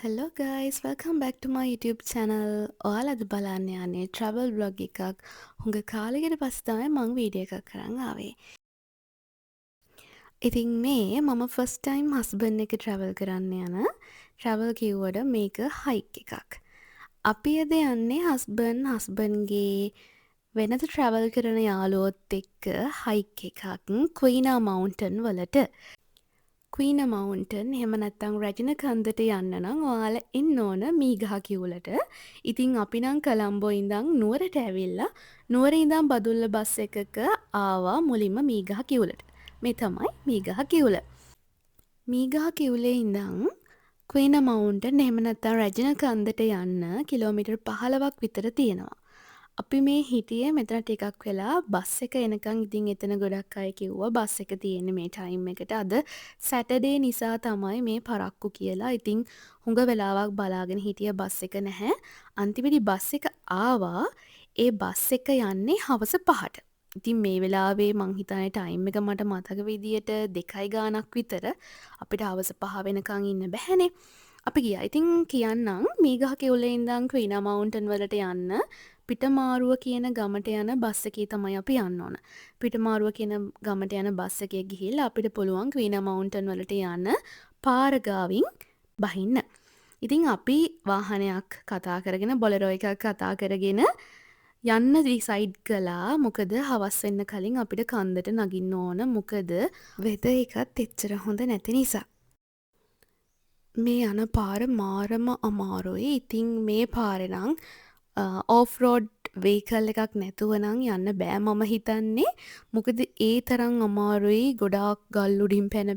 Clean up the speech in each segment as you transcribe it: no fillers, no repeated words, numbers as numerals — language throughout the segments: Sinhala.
Hello guys, welcome back to my YouTube channel. ඔයාලද බලන්න යන්නේ travel vlog එකක්. හුඟ කාලෙකට පස්සේ තමයි මම වීඩියෝ එකක් කරන් ආවේ. ඉතින් මේ මම first time husband එක travel කරන්න යන travel කිව්වට මේක hike එකක්. අපි අද යන්නේ husbandගේ වෙනද travel කරන යාළුවොත් එක්ක hike එකක් Quina Mountain වලට. Queen Mountain එහෙම නැත්තම් රැජින කන්දට යන්න නම් ඔයාලා එන්න ඕන මීගහ කිවුලට. ඉතින් අපි නම් කොළඹ ඉඳන් නුවරට ඇවිල්ලා නුවර ඉඳන් බදුල්ල බස් එකක ආවා මුලින්ම මීගහ කිවුලට. මේ තමයි මීගහ කිවුල. මීගහ කිවුලේ ඉඳන් Queen Mountain එහෙම නැත්තම් රැජින කන්දට යන්න කිලෝමීටර් 15ක් විතර තියෙනවා. අපි මේ හිටියේ මෙතන ටිකක් වෙලා බස් එක එනකන් ඉතින් එතන ගොඩක් අය කිව්වා බස් එක තියෙන්නේ මේ ටයිම් එකට අද සැටර්ඩේ නිසා තමයි මේ පරක්කු කියලා. ඉතින් හුඟ වෙලාවක් බලාගෙන හිටිය බස් එක නැහැ. අන්තිමේදී බස් එක ආවා. ඒ බස් එක යන්නේ හවස 5ට. ඉතින් මේ වෙලාවේ මං හිතන්නේ ටයිම් එක මට මතක විදියට 2යි ගානක් විතර. අපිට හවස 5 වෙනකන් ඉන්න බැහැනේ. අපි ගියා. ඉතින් කියන්නම් මීගහ කිවුලේ ඉඳන් ක්වීනා මවුන්ටන් වලට යන්න පිටමාරුව කියන ගමට යන බස් එකේ තමයි අපි යන්න ඕන. පිටමාරුව කියන ගමට යන බස් එකේ ගිහිල්ලා අපිට පුළුවන් ක්වීනා මවුන්ටන් වලට යන්න පාර ගාවින් බහින්න. ඉතින් අපි වාහනයක් කතා කරගෙන බොලරෝ එකක් කතා කරගෙන යන්න ඩිසයිඩ් කළා. මොකද හවස් වෙන්න කලින් අපිට කන්දට නගින්න ඕන. මොකද වෙද එකත් එච්චර හොඳ නැති නිසා. මේ යන පාර මාරම අමාරුයි. ඉතින් මේ පාරේ නම් ඕෆ් රෝඩ් වෙහිකල් එකක් නැතුව නම් යන්න බෑ මම හිතන්නේ. මොකද ඒ තරම් අමාරුයි. ගොඩාක් ගල් උඩින් පැන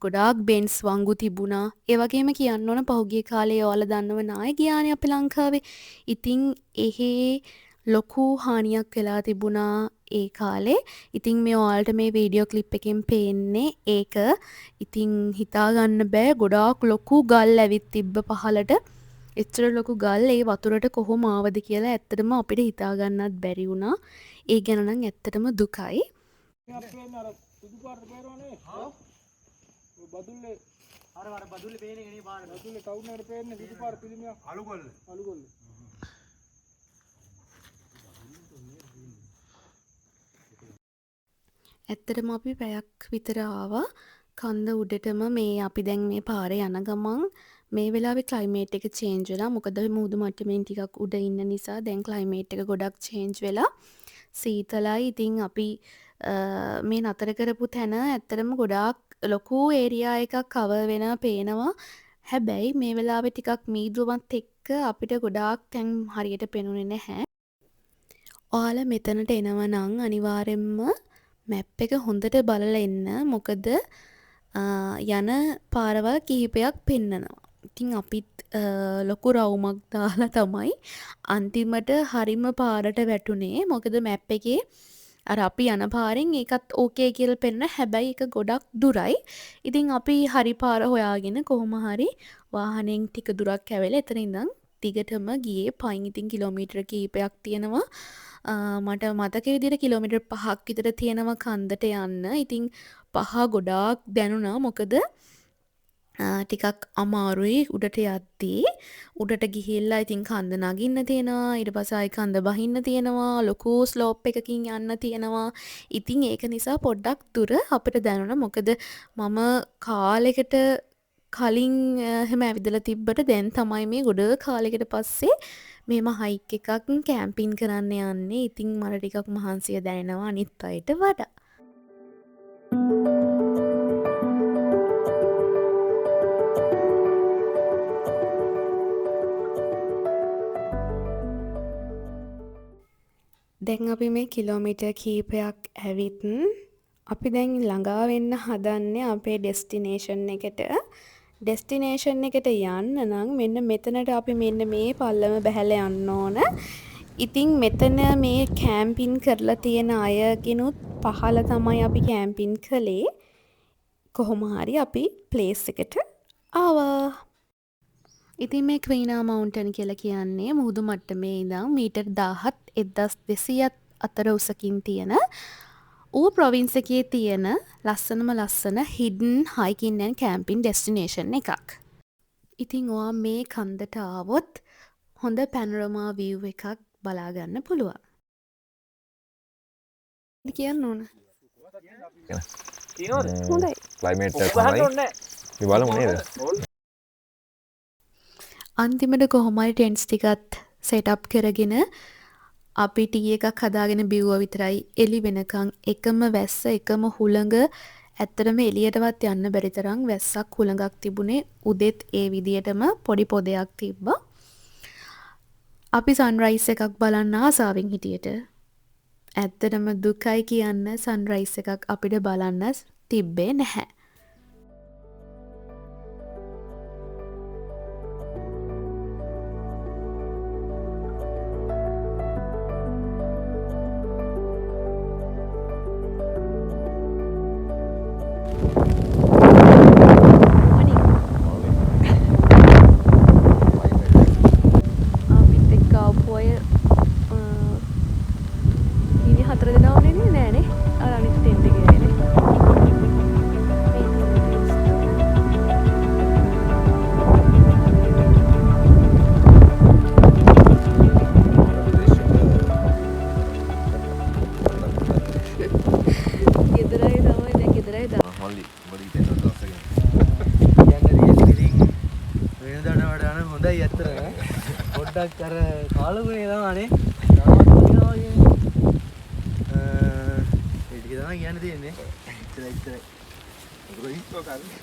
ගොඩාක් බෙන්ස් වංගු තිබුණා. ඒ වගේම කියන්න ඕන පහුගිය කාලේ ඔයාලා දන්නව නාය ගියානේ අපේ ලංකාවේ. ඉතින් එහෙ ලොකු හානියක් වෙලා තිබුණා ඒ කාලේ. ඉතින් මේ ඔයාලට මේ වීඩියෝ ක්ලිප් එකෙන් පේන්නේ ඒක. ඉතින් හිතා ගන්න බෑ ගොඩාක් ලොකු ගල් ඇවිත් තිබ්බ පහලට. එච්චර ලොකු ගල් ඒ වතුරට කොහොම ආවද කියලා ඇත්තටම අපිට හිතා ගන්නත් බැරි වුණා. ඒ ගැන නම් ඇත්තටම දුකයි. ඇත්තටම අපි පැයක් විතර ආවා කන්ද උඩටම මේ අපි දැන් මේ පාරේ යන ගමන් මේ වෙලාවේ ක්ලයිමේට් එක චේන්ජ් වෙලා මොකද මුහුදු මට්ටමින් ටිකක් උඩ ඉන්න නිසා දැන් ක්ලයිමේට් එක ගොඩක් චේන්ජ් වෙලා සීතලයි. ඉතින් අපි මේ නතර කරපු තැන ඇත්තටම ගොඩාක් ලොකු ඒරියා එකක් කවර් වෙනවා පේනවා. හැබැයි මේ වෙලාවේ ටිකක් මීදුමත් එක්ක අපිට ගොඩාක් තැන් හරියට පෙනුනේ නැහැ. ඔයාලා මෙතනට එනවා නම් අනිවාර්යෙන්ම මැප් එක හොඳට බලලා එන්න. මොකද යන පාරවල් කිහිපයක් පෙන්නනවා. ඉතින් අපිත් ලොකු රවුමක් දාලා තමයි අන්තිමට හරිම පාරට වැටුනේ. මොකද මැප් එකේ අර අපි යන පාරෙන් ඒකත් ඕකේ කියලා පෙන්න. හැබැයි ඒක ගොඩක් දුරයි. ඉතින් අපි හරි පාර හොයාගෙන කොහොම හරි වාහනෙන් ටික දුරක් ඇවිල්ලා එතන ඉඳන් දිගටම ගියේ. පයින් ඉතින් කිලෝමීටර කිහිපයක් තියෙනවා. මට මතක විදිහට කිලෝමීටර් 5ක් විතර තියෙනවා කන්දට යන්න. ඉතින් 5 ගොඩාක් දැනුණා. මොකද ටිකක් අමාරුයි උඩට යද්දී. උඩට ගිහිල්ලා ඉතින් කන්ද නගින්න තියෙනවා. ඊට පස්සේ ආයි කන්ද බහින්න තියෙනවා. ලොකු ස්ලෝප් එකකින් යන්න තියෙනවා. ඉතින් ඒක නිසා පොඩ්ඩක් දුර අපිට දැනුණා. මොකද මම කාලෙකට කලින් එහෙම ඇවිදලා තිබ්බට දැන් තමයි මේ ගොඩ කාලෙකට පස්සේ මේම හයික් එකක් කැම්පින් කරන්න යන්නේ. ඉතින් මට ටිකක් මහන්සිය දැනෙනවා අනිත් අයට වඩා. දැන් අපි මේ කිලෝමීටර් කීපයක් ඇවිත් අපි දැන් ළඟා වෙන්න හදන්නේ අපේ ඩෙස්ටිනේෂන් එකට. ඩෙස්ටිනේෂන් එකට යන්න නම් මෙන්න මෙතනට අපි මෙන්න මේ පල්ලම බැහැලා යන්න ඕන. ඉතින් මෙතන මේ කැම්පින් කරලා තියෙන අයගෙනුත් පහළ තමයි අපි කැම්පින් කළේ. කොහොම හරි අපි ප්ලේස් එකට ආවා. ඉතින් මේ ක්වීනා මවුන්ටන් කියලා කියන්නේ මුහුදු මට්ටමේ ඉඳන් මීටර් 17,200ත් අතර උසකින් තියෙන ඌ ප්‍රොවින්ස් එකේ තියෙන ලස්සනම ලස්සන hidden hiking and camping destination එකක්. ඉතින් ඔයා මේ කන්දට ආවොත් හොඳ පැනරමා view එකක් බලා ගන්න පුළුවන්. කියන්න ඕන. හොඳයි. ක්ලයිමේට් එක තමයි. අපි බලමු නේද? අන්තිමට කොහොමයි ටෙන්ට්ස් ටිකත් සෙටප් කරගෙන අපි ටී එකක් හදාගෙන බිව්වා විතරයි එළි වෙනකන් එකම වැස්ස එකම හුළඟ ඇත්තටම එළියටවත් යන්න බැරි තරම් වැස්සක් හුළඟක් තිබුණේ උදෙත් ඒ විදියටම පොඩි පොදයක් තිබ්බා. අපි සන්රයිස් එකක් බලන්න ආසාවෙන් හිටියට ඇත්තටම දුකයි කියන්න සන්රයිස් එකක් අපිට බලන්න තිබ්බේ නැහැ. අපිත් එක්ක ආපු අය ඉනි 4 දෙනා වුණේ නෑනේ. අර අනිත් ටෙන්ට් එකේ නෑනේ. ගෙදරයි තමයි දැන් ගෙදරයි තමයි. මල්ලි බඩි දෙන්න දවසකින්. වෙනදාට වඩා නම් හොඳයි ඇත්තටම. පොඩ්ඩක් අර කාලුනේ තමයිනේ. ඒ ටික තමයි කියන්න තියෙන්නේ. ඉතරයි. රොයිස්කෝ කරන්නේ.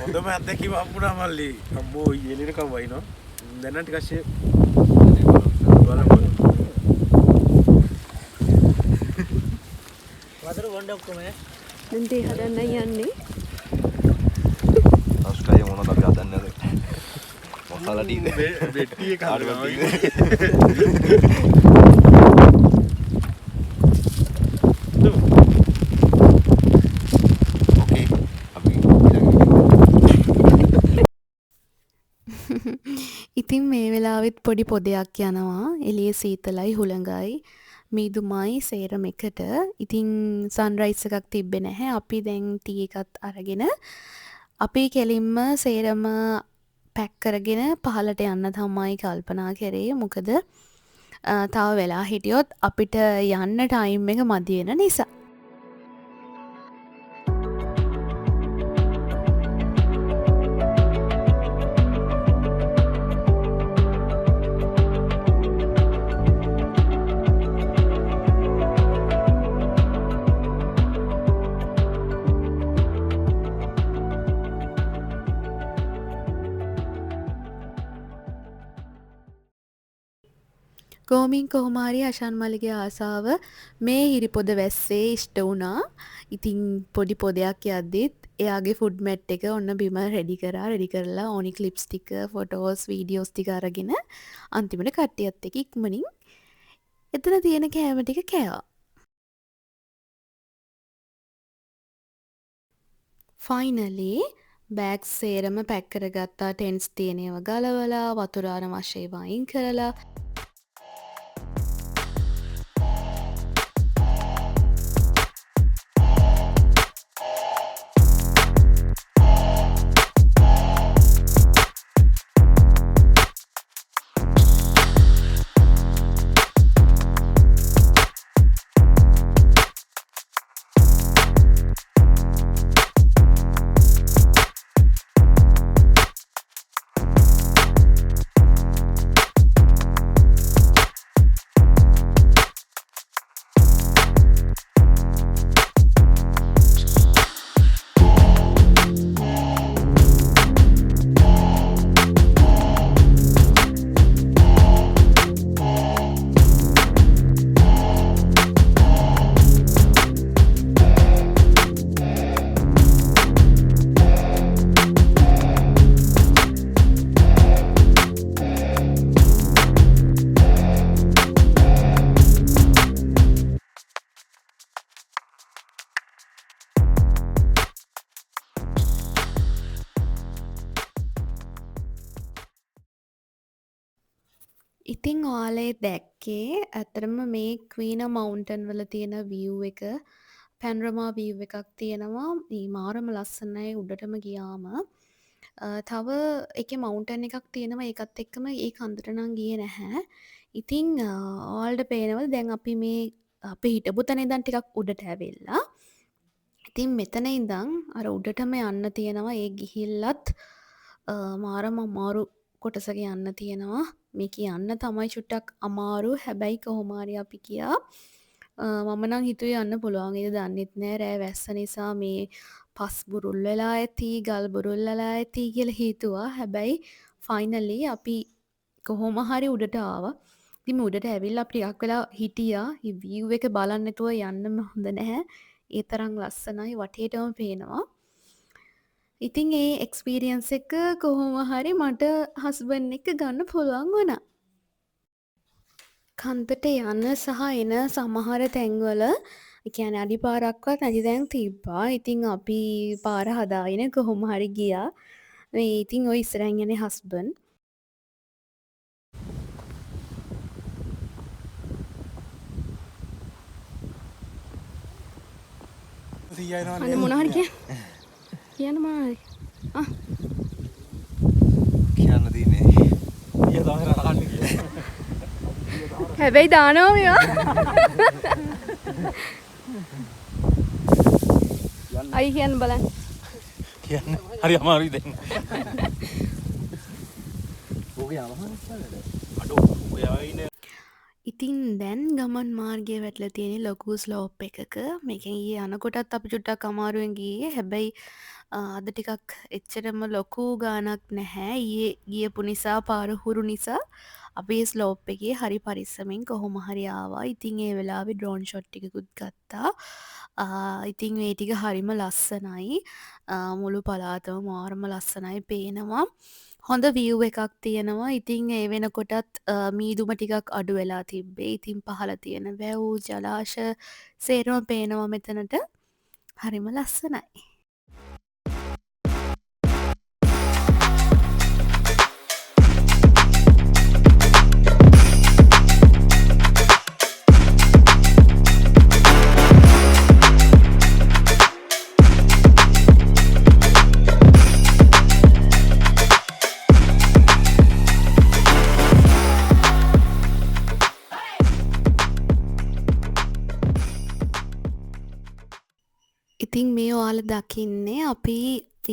හොඳම අත්දැකීම හම්බුණා මල්ලි. අම්මෝ ඊයේලිනකම් වයින්නවා. දැන් නම් ටිකක් ෂේ බලමු. වතුර බොන්න ඔක්කොම ඈ. දැන් තේ හදන්න යන්නේ. අස්කය මොනවද අපි හදන්නේ නැද? මසාලා ටීද? බෙට්ටි එක හදනවා. ඕකේ. අපි ඉතින් මේ වෙලාවෙත් පොඩි පොදයක් යනවා. එළියේ සීතලයි හුළඟයි මීදුමයි සේරම එකට. ඉතින් සන්රයිස් එකක් තිබ්බේ නැහැ. අපි දැන් ටී එකත් අරගෙන අපි කෙලින්ම සේරම පැක් කරගෙන පහලට යන්න තමයි කල්පනා කරේ. මොකද තව වෙලා හිටියොත් අපිට යන්න ටයිම් එක මදි වෙන නිසා. කොහොමින් කොහොමාරි අෂාන් මල්ලිගේ ආසාව මේ හිරිපොද වැස්සේ ඉෂ්ට වුණා. ඉතින් පොඩි පොදයක් යද්දිත් එයාගේ ෆුඩ් මැට් එක ඔන්න බිම රෙඩි කරලා ඕනි ක්ලිප්ස් ටික ෆොටෝස් වීඩියෝස් ටික අරගෙන අන්තිමට කට්ටියත් එක්ක ඉක්මනින් එතන තියෙන කෑම ටික කෑවා. ෆයිනලි බෑග්ස් සේරම පැක් කරගත්තා. ටෙන්ට්ස් තියෙන ඒවා ගලවලා වතුර අනවශ්‍ය ඒවා අයින් කරලා ඉතින් ඔයාලේ දැක්කේ ඇතරම මේ ක්වීන මවුන්ටන් වල තියෙන view එක පැන්රමා වීව් එකක් තියෙනවා. මේ මාරම ලස්සනයි උඩටම ගියාම. තව එකේ මවුන්ටන් එකක් තියෙනවා. ඒකත් එක්කම ඒ කන්දට නම් ගියේ නැහැ. ඉතින් ඔයාලට පේනවද දැන් අපි මේ අපි හිටපු තැන ඉඳන් ටිකක් උඩට ඇවිල්ලා. ඉතින් මෙතන ඉඳන් අර උඩටම යන්න තියෙනවා. ඒ ගිහිල්ලත් මාරම අමාරු කොටසක යන්න තියෙනවා. මේක යන්න තමයි චුට්ටක් අමාරු. හැබැයි කොහොම හරි අපි ගියා. මම නම් හිතුවේ යන්න පුළුවන් වේද දන්නෙත් නෑ. රෑ වැස්ස නිසා මේ පස් බුරුල් වෙලා ඇති, ගල් බුරුල් වෙලා ඇති කියලා හිතුවා. හැබැයි ෆයිනලි අපි කොහොම හරි උඩට ආවා. ඉතින් උඩට ඇවිල්ලා අපි ටිකක් වෙලා හිටියා. මේ view එක බලන්න නැතුව යන්නම හොඳ නැහැ. ඒ තරම් ලස්සනයි වටේටම පේනවා. ඉතින් ඒ එක්ස්පීරියන්ස් එක කොහොම හරි මට හස්බන්ඩ් එක්ක ගන්න පුළුවන් වුණා. කන්දට යන සහ එන සමහර තැන්වල ඒ කියන්නේ අඩිපාරක්වත් නැති තැන් තිබ්බා. ඉතින් අපි පාර හදාගෙන කොහොම හරි ගියා. මේ ඉතින් ওই ඉස්සරහින් යන්නේ හස්බන්ඩ්. අනේ මොනවා හරි කියන්න මොනවා හරි. කියන්න තියෙන්නේ හැබැයි දානවා මේවා. අයි කියන්න බලන්න. කියන්න හරි අමාරුයි දැන්. ඕකේ අවහනස්සලද? අඩෝ ඔයා ඉන්නේ ඉතින් දැන් ගමන් මාර්ගය වැටලා තියෙන ලොකු ස්ලෝප් එකක. මේකෙන් ඊයේ යනකොටත් අපි චුට්ටක් අමාරුවෙන් ගියේ. හැබැයි අද ටිකක් එච්චරම ලොකු ගාණක් නැහැ. ඊයේ ගියපු නිසා පාර හුරු නිසා අපි ස්ලෝප් එකේ හරි පරිස්සමෙන් කොහොම හරි ආවා. ඉතින් ඒ වෙලාවේ ඩ්‍රෝන් ෂොට් ටිකකුත් ගත්තා. ඉතින් මේ ටික හරිම ලස්සනයි. මුළු පළාතම මාරම ලස්සනයි පේනවා. හොඳ view එකක් තියෙනවා. ඉතින් ඒ වෙනකොටත් මීදුම ටිකක් අඩු වෙලා තිබ්බේ. ඉතින් පහළ තියෙන වැව් ජලාශ සේරම පේනවා මෙතනට. හරිම ලස්සනයි. ඉතින් මේ ඔයාලා දකින්නේ අපි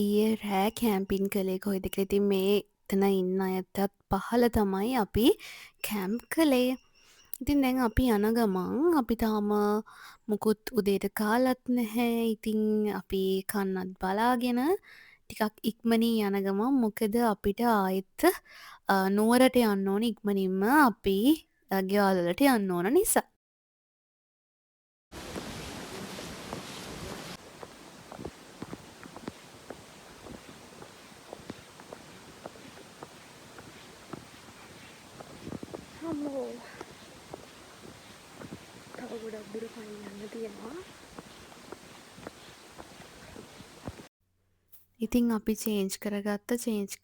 ඊයේ රෑ කැම්පින් කළේ කොහෙද කියලා. ඉතින් මේ එතන ඉන්න අයටත් පහළ තමයි අපි කැම්ප් කළේ. ඉතින් දැන් අපි යන ගමන් අපි තාම මුකුත් උදේට කාලත් නැහැ. ඉතින් අපි කන්නත් බලාගෙන ටිකක් ඉක්මනින් යන ගමන් මොකද අපිට ආයෙත් නුවරට යන්න ඕන ඉක්මනින්ම අපි ගෙවල් වලට යන්න ඕන නිසා. අම්මෝ. තව ගොඩක් දුර පයින් යන්න තියෙනවා. ඉතින් අපි චේන්ජ්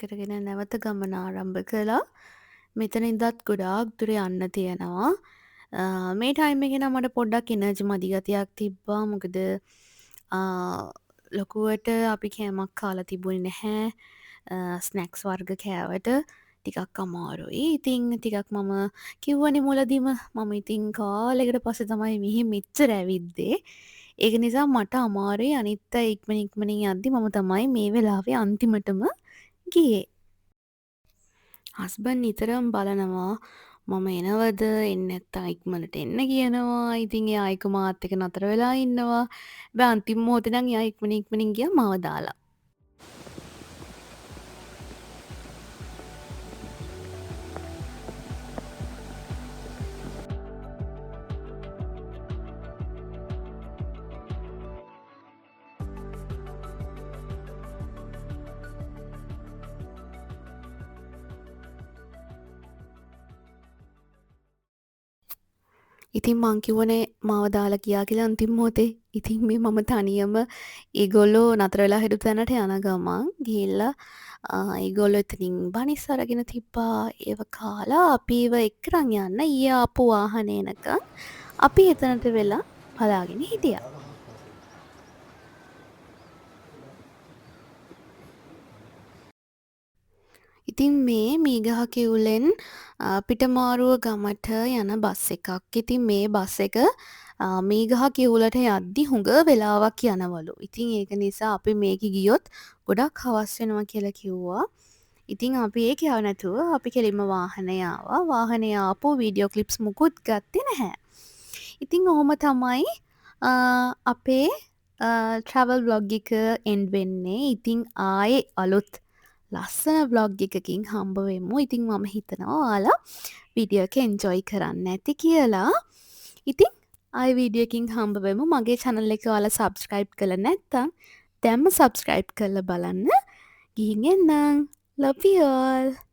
කරගෙන නැවත ගමන ආරම්භ කළා. මෙතන ඉඳත් ගොඩාක් දුර යන්න තියෙනවා. මේ ටයිම් එකේ නම් මට පොඩ්ඩක් එනර්ජි මදි ගතියක් තිබ්බා. මොකද ලොකුවට අපි කෑමක් කාලා තිබුණේ නැහැ. ස්නැක්ස් වර්ග කෑවට ටිකක් අමාරුයි. ඉතින් ටිකක් මම කිව්වනේ මුලදීම මම ඉතින් කාලෙකට පස්සේ තමයි මෙහි මෙච්චර ඇවිද්දේ. ඒක නිසා මට අමාරුයි. අනිත් අය ඉක්මනින් යද්දි මම තමයි මේ වෙලාවේ අන්තිමටම ගියේ. හස්බන්ඩ් නිතරම බලනවා මම එනවද එන්නේ නැත්නම් ඉක්මනට එන්න කියනවා. ඉතින් එයා ඒක මාත් එක්ක නතර වෙලා ඉන්නවා. හැබැයි අන්තිම මොහොතේ නම් එයා ඉක්මනින් ගියා මාව දාලා. ඉතින් මං කිව්වනේ මාව දාලා ගියා කියලා අන්තිම මොහොතේ. ඉතින් මේ මම තනියම ඒගොල්ලෝ නතර වෙලා හිටපු තැනට යන ගමන් ගිහිල්ලා ඒගොල්ලෝ එතනින් බනිස් අරගෙන තිබ්බා. ඒව කාලා අපිව එක්කරන් යන්න ඊයේ ආපු වාහනේ එනකන් අපි එතනට වෙලා බලාගෙන හිටියා. ඉතින් මේ මීගහ කිව්ලෙන් පිටමාරුව ගමට යන බස් එකක්. ඉතින් මේ බස් එක මීගහ කිව්ලට යද්දි හුඟ වෙලාවක් යනවලු. ඉතින් ඒක නිසා අපි මේක ගියොත් ගොඩක් හවස් වෙනවා කියලා කිව්වා. ඉතින් අපි ඒක යව නැතුව අපි කෙලින්ම වාහනේ ආවා. වාහනේ ආපු වීඩියෝ ක්ලිප්ස් මුකුත් ගත්තේ නැහැ. ඉතින් ඔහොම තමයි අපේ ට්‍රැවල් බ්ලොග් එක එන්ඩ් වෙන්නේ. ඉතින් ආයේ අලුත් ලස්සන බ්ලොග් එකකින් හම්බ වෙමු. ඉතින් මම හිතනවා ඔයාලා වීඩියෝ එක එන්ජොයි කරන්න ඇති කියලා. ඉතින් ආයේ වීඩියෝ එකකින් හම්බ වෙමු. මගේ channel එක ඔයාලා subscribe කරලා නැත්නම් දැන්ම subscribe කරලා බලන්න. ගිහින් එන්නම්. Love you all.